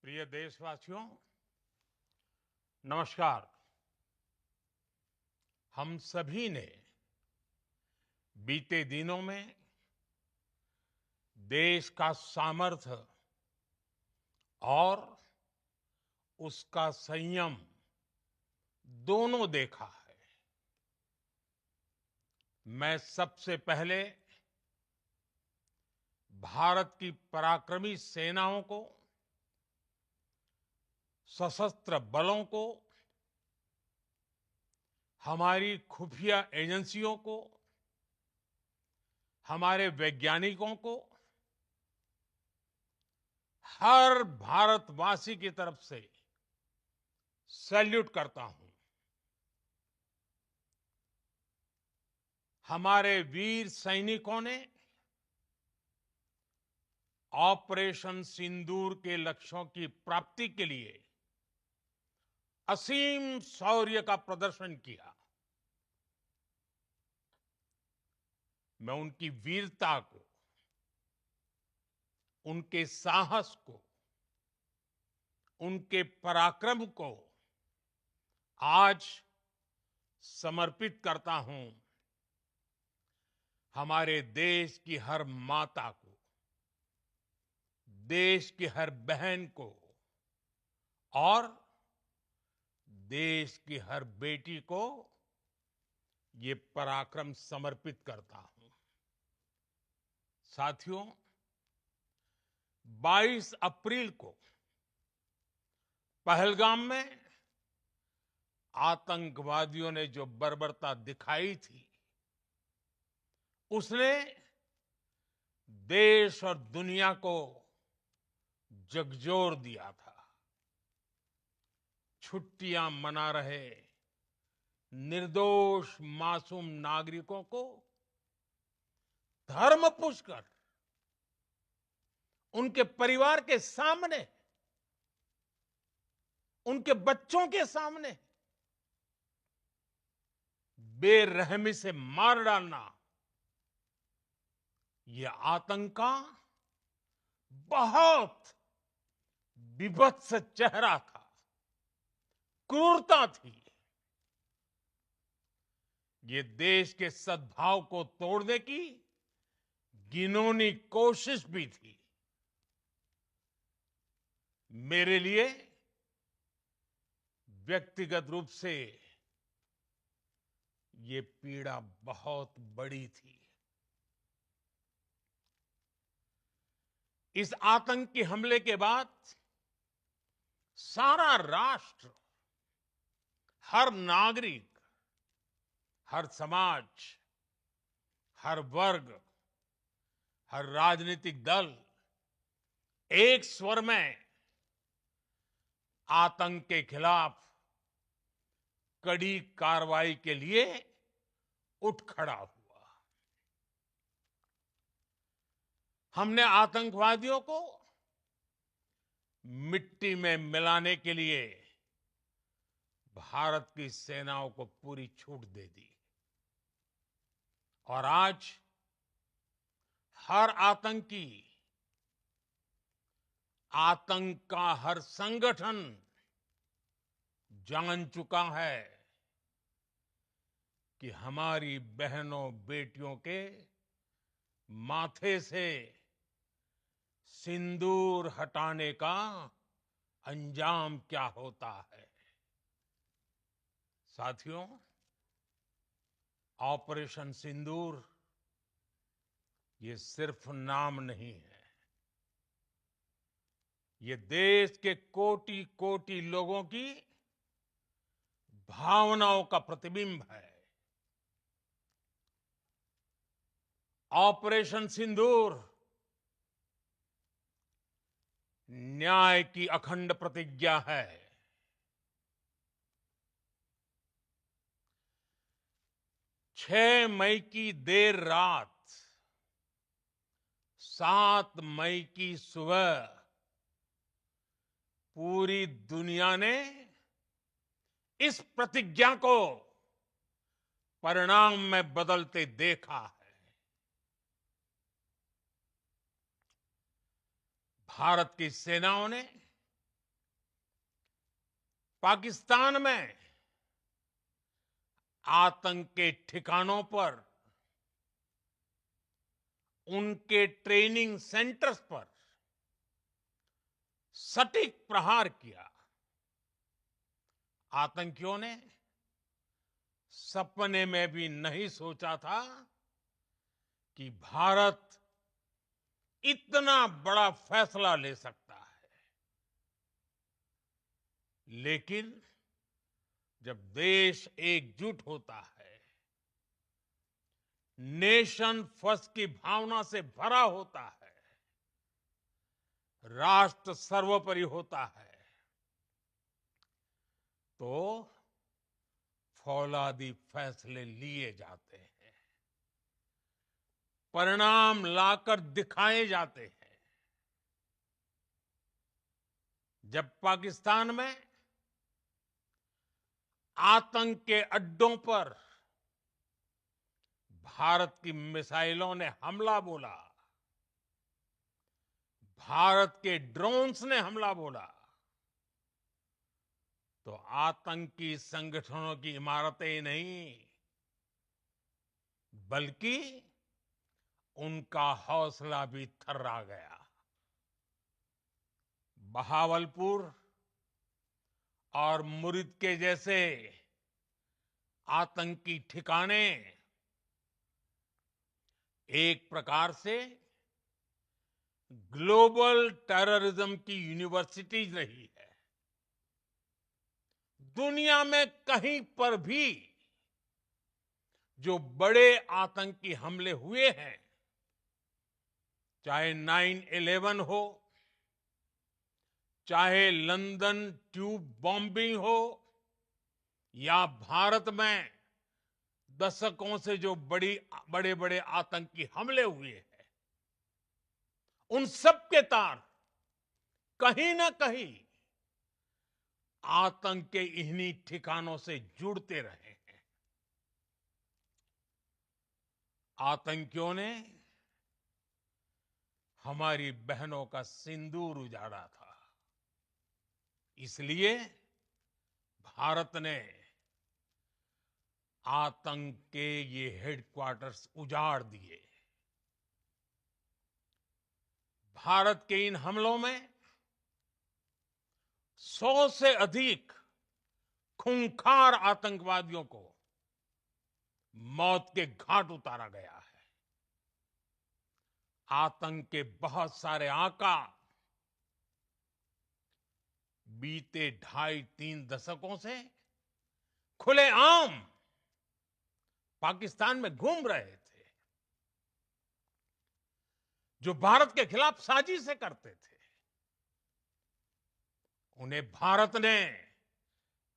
प्रिय देशवासियों, नमस्कार। हम सभी ने बीते दिनों में देश का सामर्थ्य और उसका संयम दोनों देखा है। मैं सबसे पहले भारत की पराक्रमी सेनाओं को, सशस्त्र बलों को, हमारी खुफिया एजेंसियों को, हमारे वैज्ञानिकों को, हर भारतवासी की तरफ से सैल्यूट करता हूं। हमारे वीर सैनिकों ने ऑपरेशन सिंदूर के लक्ष्यों की प्राप्ति के लिए असीम शौर्य का प्रदर्शन किया। मैं उनकी वीरता को, उनके साहस को, उनके पराक्रम को आज समर्पित करता हूं हमारे देश की हर माता को, देश की हर बहन को और देश की हर बेटी को ये पराक्रम समर्पित करता हूं। साथियों, 22 अप्रैल को पहलगाम में आतंकवादियों ने जो बर्बरता दिखाई थी, उसने देश और दुनिया को झकझोर दिया था। छुट्टियां मना रहे निर्दोष मासूम नागरिकों को धर्म पूछकर उनके परिवार के सामने, उनके बच्चों के सामने बेरहमी से मार डालना, यह आतंक का बहुत विभत्स चेहरा था, क्रूरता थी। ये देश के सद्भाव को तोड़ने की घिनौनी कोशिश भी थी। मेरे लिए व्यक्तिगत रूप से ये पीड़ा बहुत बड़ी थी। इस आतंकी हमले के बाद सारा राष्ट्र, हर नागरिक, हर समाज, हर वर्ग, हर राजनीतिक दल एक स्वर में आतंक के खिलाफ कड़ी कार्रवाई के लिए उठ खड़ा हुआ। हमने आतंकवादियों को मिट्टी में मिलाने के लिए भारत की सेनाओं को पूरी छूट दे दी और आज हर आतंकी, आतंक का हर संगठन जान चुका है कि हमारी बहनों बेटियों के माथे से सिंदूर हटाने का अंजाम क्या होता है। साथियों, ऑपरेशन सिंदूर ये सिर्फ नाम नहीं है, ये देश के कोटि कोटि लोगों की भावनाओं का प्रतिबिंब है। ऑपरेशन सिंदूर न्याय की अखंड प्रतिज्ञा है। 6 मई की देर रात, 7 मई की सुबह पूरी दुनिया ने इस प्रतिज्ञा को परिणाम में बदलते देखा है। भारत की सेनाओं ने पाकिस्तान में आतंक के ठिकानों पर, उनके ट्रेनिंग सेंटर्स पर सटीक प्रहार किया। आतंकियों ने सपने में भी नहीं सोचा था कि भारत इतना बड़ा फैसला ले सकता है। लेकिन जब देश एकजुट होता है, नेशन फर्स्ट की भावना से भरा होता है, राष्ट्र सर्वोपरि होता है, तो फौलादी फैसले लिए जाते हैं, परिणाम लाकर दिखाए जाते हैं। जब पाकिस्तान में आतंक के अड्डों पर भारत की मिसाइलों ने हमला बोला, भारत के ड्रोन्स ने हमला बोला, तो आतंकी संगठनों की इमारतें नहीं, बल्कि उनका हौसला भी थर्रा गया। बहावलपुर और मुरिद के जैसे आतंकी ठिकाने एक प्रकार से ग्लोबल टेररिज्म की यूनिवर्सिटीज रही है। दुनिया में कहीं पर भी जो बड़े आतंकी हमले हुए हैं, चाहे 9/11 हो, चाहे लंदन ट्यूब बॉम्बिंग हो, या भारत में दशकों से जो बड़े बड़े आतंकी हमले हुए हैं, उन सब के तार कहीं ना कहीं आतंक के इन्हीं ठिकानों से जुड़ते रहे हैं। आतंकियों ने हमारी बहनों का सिंदूर उजाड़ा था, इसलिए भारत ने आतंक के ये हेडक्वार्टर्स उजाड़ दिए। भारत के इन हमलों में 100 से अधिक खूंखार आतंकवादियों को मौत के घाट उतारा गया है। आतंक के बहुत सारे आका बीते 2.5-3 दशकों से खुलेआम पाकिस्तान में घूम रहे थे, जो भारत के खिलाफ साजिशें करते थे। उन्हें भारत ने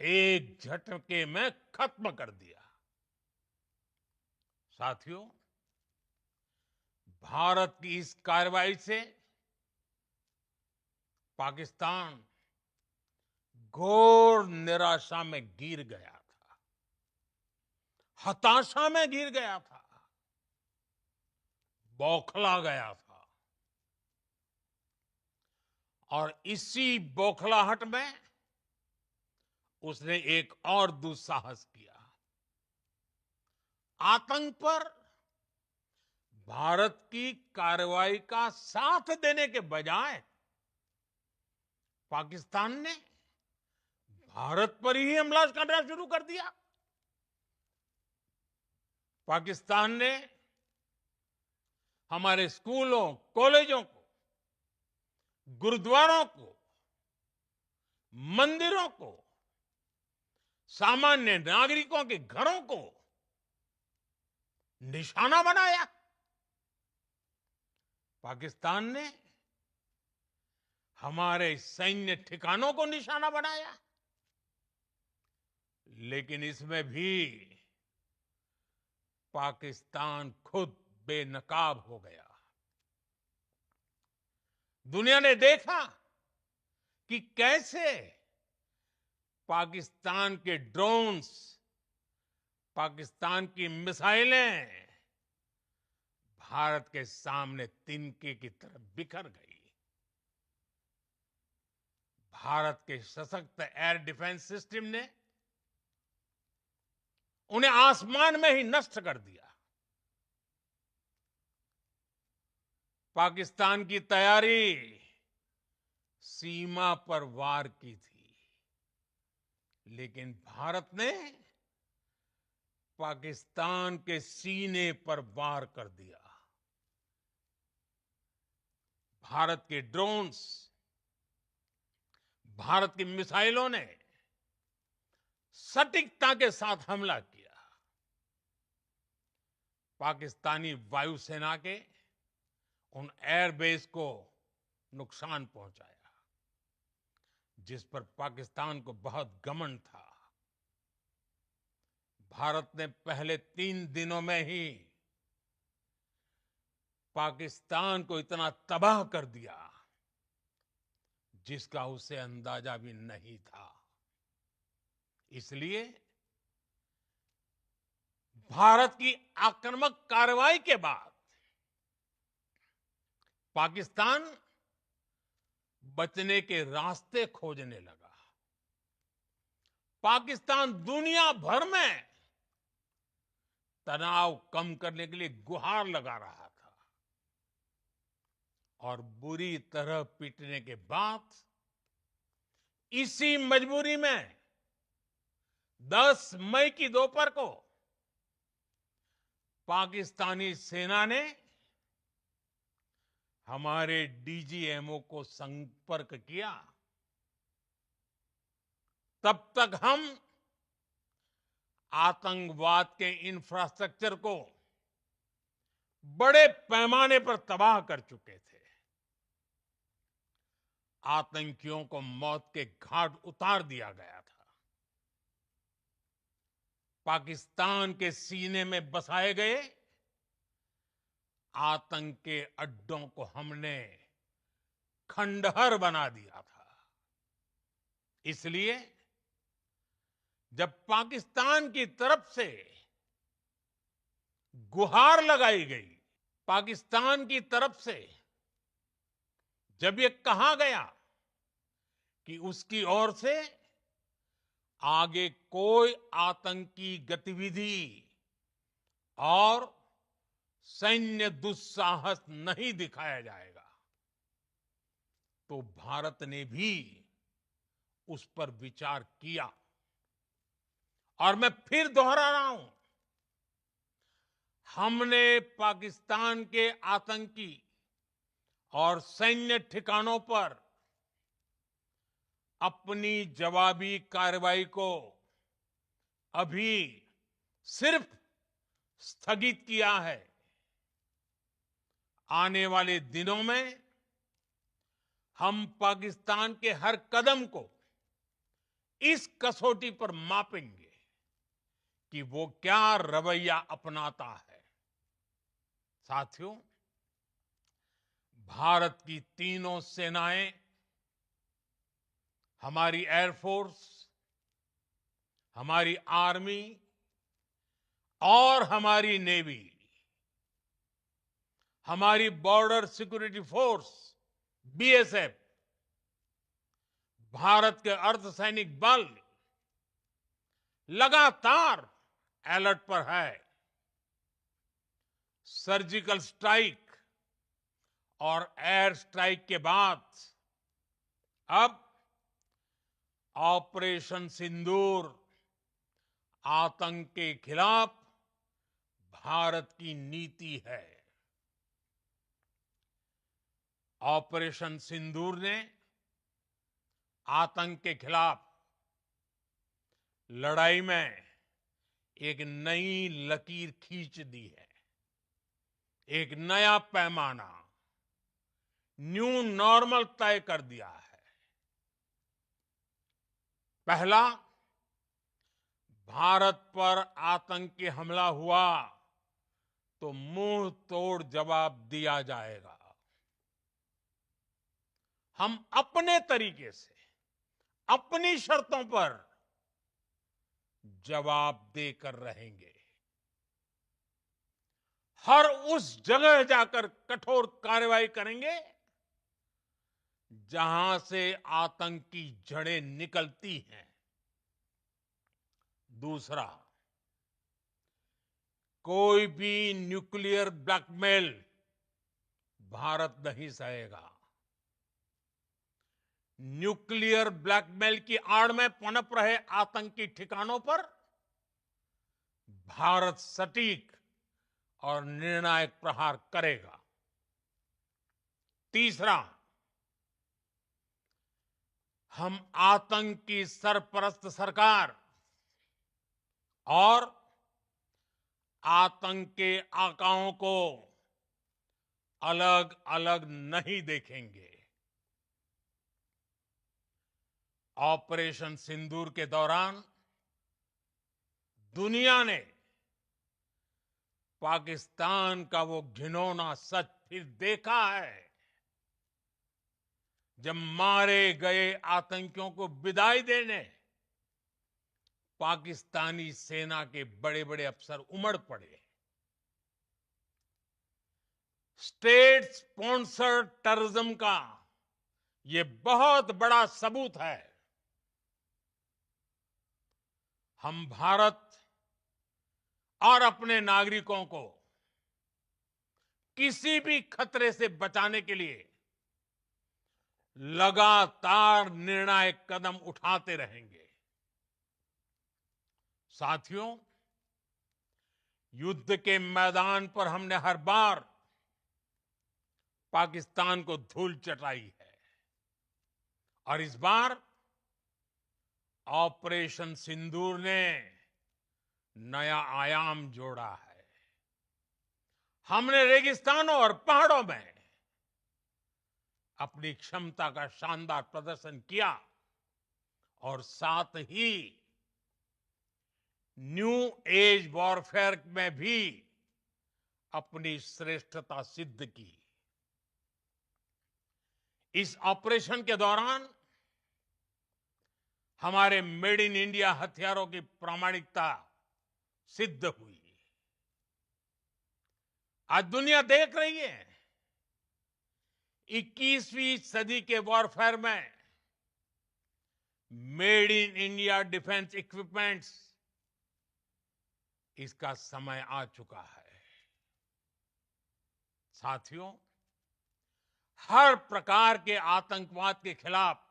एक झटके में खत्म कर दिया। साथियों, भारत की इस कार्रवाई से पाकिस्तान घोर निराशा में गिर गया था, हताशा में गिर गया था, बौखला गया था। और इसी बौखलाहट में उसने एक और दुस्साहस किया। आतंक पर भारत की कार्रवाई का साथ देने के बजाय पाकिस्तान ने भारत पर ही हमला करना शुरू कर दिया। पाकिस्तान ने हमारे स्कूलों, कॉलेजों को, गुरुद्वारों को, मंदिरों को, सामान्य नागरिकों के घरों को निशाना बनाया। पाकिस्तान ने हमारे सैन्य ठिकानों को निशाना बनाया। लेकिन इसमें भी पाकिस्तान खुद बेनकाब हो गया। दुनिया ने देखा कि कैसे पाकिस्तान के ड्रोन्स, पाकिस्तान की मिसाइलें भारत के सामने तिनके की तरह बिखर गई। भारत के सशक्त एयर डिफेंस सिस्टम ने उन्हें आसमान में ही नष्ट कर दिया। पाकिस्तान की तैयारी सीमा पर वार की थी, लेकिन भारत ने पाकिस्तान के सीने पर वार कर दिया। भारत के ड्रोन्स, भारत की मिसाइलों ने सटीकता के साथ हमला किया। पाकिस्तानी वायुसेना के उन एयरबेस को नुकसान पहुंचाया, जिस पर पाकिस्तान को बहुत घमंड था। भारत ने पहले 3 दिनों में ही पाकिस्तान को इतना तबाह कर दिया, जिसका उसे अंदाजा भी नहीं था। इसलिए भारत की आक्रामक कार्रवाई के बाद पाकिस्तान बचने के रास्ते खोजने लगा। पाकिस्तान दुनिया भर में तनाव कम करने के लिए गुहार लगा रहा था, और बुरी तरह पीटने के बाद इसी मजबूरी में 10 मई की दोपहर को पाकिस्तानी सेना ने हमारे डीजीएमओ को संपर्क किया। तब तक हम आतंकवाद के इंफ्रास्ट्रक्चर को बड़े पैमाने पर तबाह कर चुके थे। आतंकियों को मौत के घाट उतार दिया गया था। पाकिस्तान के सीने में बसाए गए आतंक के अड्डों को हमने खंडहर बना दिया था। इसलिए जब पाकिस्तान की तरफ से गुहार लगाई गई, पाकिस्तान की तरफ से जब ये कहा गया कि उसकी ओर से आगे कोई आतंकी गतिविधि और सैन्य दुस्साहस नहीं दिखाया जाएगा, तो भारत ने भी उस पर विचार किया। और मैं फिर दोहरा रहा हूं, हमने पाकिस्तान के आतंकी और सैन्य ठिकानों पर अपनी जवाबी कार्रवाई को अभी सिर्फ स्थगित किया है। आने वाले दिनों में हम पाकिस्तान के हर कदम को इस कसौटी पर मापेंगे कि वो क्या रवैया अपनाता है। साथियों, भारत की तीनों सेनाएं, हमारी एयरफोर्स, हमारी आर्मी और हमारी नेवी, हमारी border security force BSF, Bharat के अर्धसैनिक बल लगातार अलर्ट पर है। सर्जिकल स्ट्राइक और एयर स्ट्राइक के बाद अब ऑपरेशन सिंदूर आतंक के खिलाफ भारत की नीति है। ऑपरेशन सिंदूर ने आतंक के खिलाफ लड़ाई में एक नई लकीर खींच दी है। एक नया पैमाना, न्यू नॉर्मल तय कर दिया है। पहला, भारत पर आतंकी हमला हुआ तो मुंह तोड़ जवाब दिया जाएगा। हम अपने तरीके से, अपनी शर्तों पर जवाब देकर रहेंगे। हर उस जगह जाकर कठोर कार्रवाई करेंगे जहां से आतंक की जड़ें निकलती हैं। दूसरा, कोई भी न्यूक्लियर ब्लैकमेल भारत नहीं सहेगा। न्यूक्लियर ब्लैकमेल की आड़ में पनप रहे आतंकी ठिकानों पर भारत सटीक और निर्णायक प्रहार करेगा। तीसरा, हम आतंक की सरपरस्त सरकार और आतंक के आकाओं को अलग अलग नहीं देखेंगे। ऑपरेशन सिंदूर के दौरान दुनिया ने पाकिस्तान का वो घिनौना सच फिर देखा है, जब मारे गए आतंकियों को विदाई देने पाकिस्तानी सेना के बड़े बड़े अफसर उमड़ पड़े। स्टेट स्पॉन्सर्ड टेररिज्म का ये बहुत बड़ा सबूत है। हम भारत और अपने नागरिकों को किसी भी खतरे से बचाने के लिए लगातार निर्णायक कदम उठाते रहेंगे। साथियों, युद्ध के मैदान पर हमने हर बार पाकिस्तान को धूल चटाई है और इस बार ऑपरेशन सिंदूर ने नया आयाम जोड़ा है। हमने रेगिस्तानों और पहाड़ों में अपनी क्षमता का शानदार प्रदर्शन किया और साथ ही न्यू एज वॉरफेयर में भी अपनी श्रेष्ठता सिद्ध की। इस ऑपरेशन के दौरान हमारे मेड इन इंडिया हथियारों की प्रामाणिकता सिद्ध हुई। आज दुनिया देख रही है 21वीं सदी के वॉरफेयर में made in India defence equipments, इसका समय आ चुका है। साथियों, हर प्रकार के आतंकवाद के खिलाफ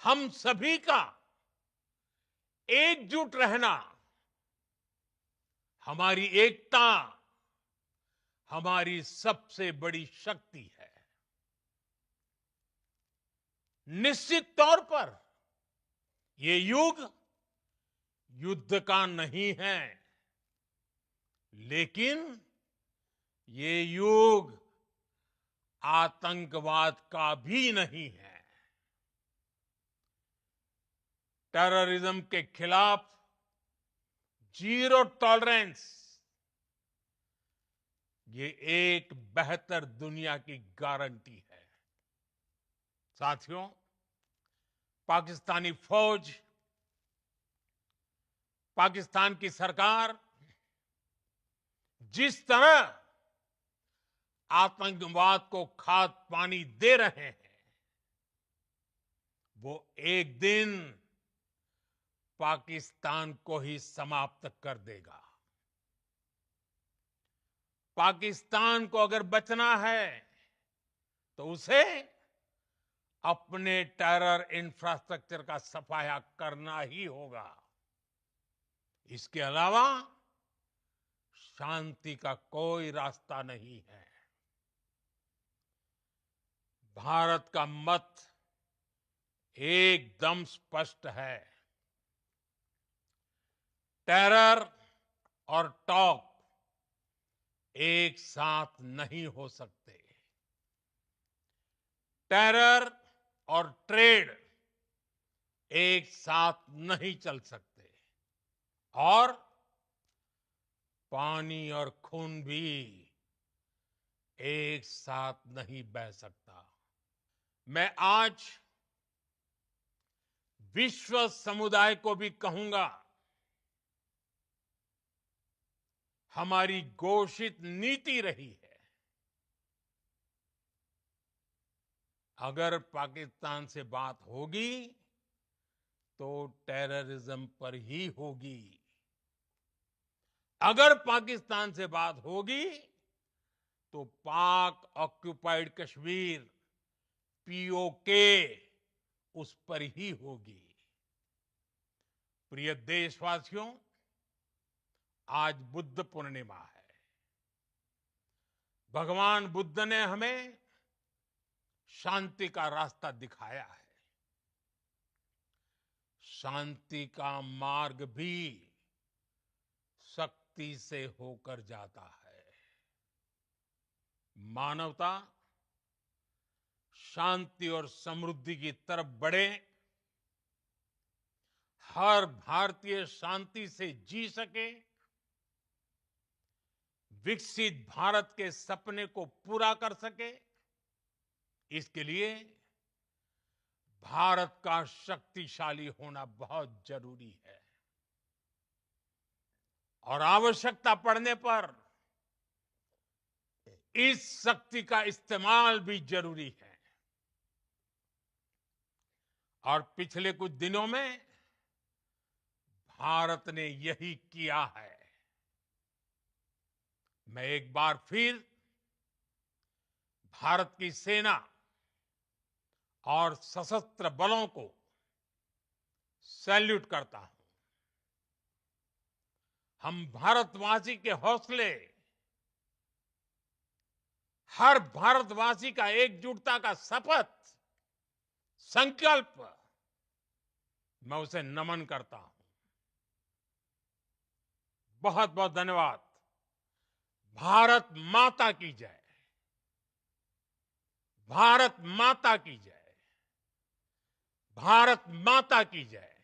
हम सभी का एकजुट रहना, हमारी एकता हमारी सबसे बड़ी शक्ति है। निश्चित तौर पर ये युग युद्ध का नहीं है, लेकिन ये युग आतंकवाद का भी नहीं है। टेररिज्म के खिलाफ जीरो टॉलरेंस, ये एक बेहतर दुनिया की गारंटी है। साथियों, पाकिस्तानी फौज, पाकिस्तान की सरकार जिस तरह आतंकवाद को खाद पानी दे रहे हैं, वो एक दिन पाकिस्तान को ही समाप्त कर देगा। पाकिस्तान को अगर बचना है तो उसे अपने टेरर इंफ्रास्ट्रक्चर का सफाया करना ही होगा। इसके अलावा शांति का कोई रास्ता नहीं है। भारत का मत एकदम स्पष्ट है। टेरर और टॉक एक साथ नहीं हो सकते। टेरर और ट्रेड एक साथ नहीं चल सकते और पानी और खून भी एक साथ नहीं बह सकता। मैं आज विश्व समुदाय को भी कहूंगा, हमारी घोषित नीति रही है अगर पाकिस्तान से बात होगी तो टेररिज्म पर ही होगी। अगर पाकिस्तान से बात होगी तो पाक ऑक्युपाइड कश्मीर पीओके उस पर ही होगी। प्रिय देशवासियों, आज बुद्ध पूर्णिमा है। भगवान बुद्ध ने हमें शांति का रास्ता दिखाया है। शांति का मार्ग भी शक्ति से होकर जाता है। मानवता शांति और समृद्धि की तरफ बढ़े, हर भारतीय शांति से जी सके, विकसित भारत के सपने को पूरा कर सके, इसके लिए भारत का शक्तिशाली होना बहुत जरूरी है। और आवश्यकता पड़ने पर इस शक्ति का इस्तेमाल भी जरूरी है। और पिछले कुछ दिनों में भारत ने यही किया है। मैं एक बार फिर भारत की सेना और सशस्त्र बलों को सैल्यूट करता हूं। हम भारतवासी के हौसले, हर भारतवासी का एकजुटता का शपथ, संकल्प, मैं उसे नमन करता हूं। बहुत बहुत धन्यवाद। भारत माता की जय। भारत माता की जय। भारत माता की जय।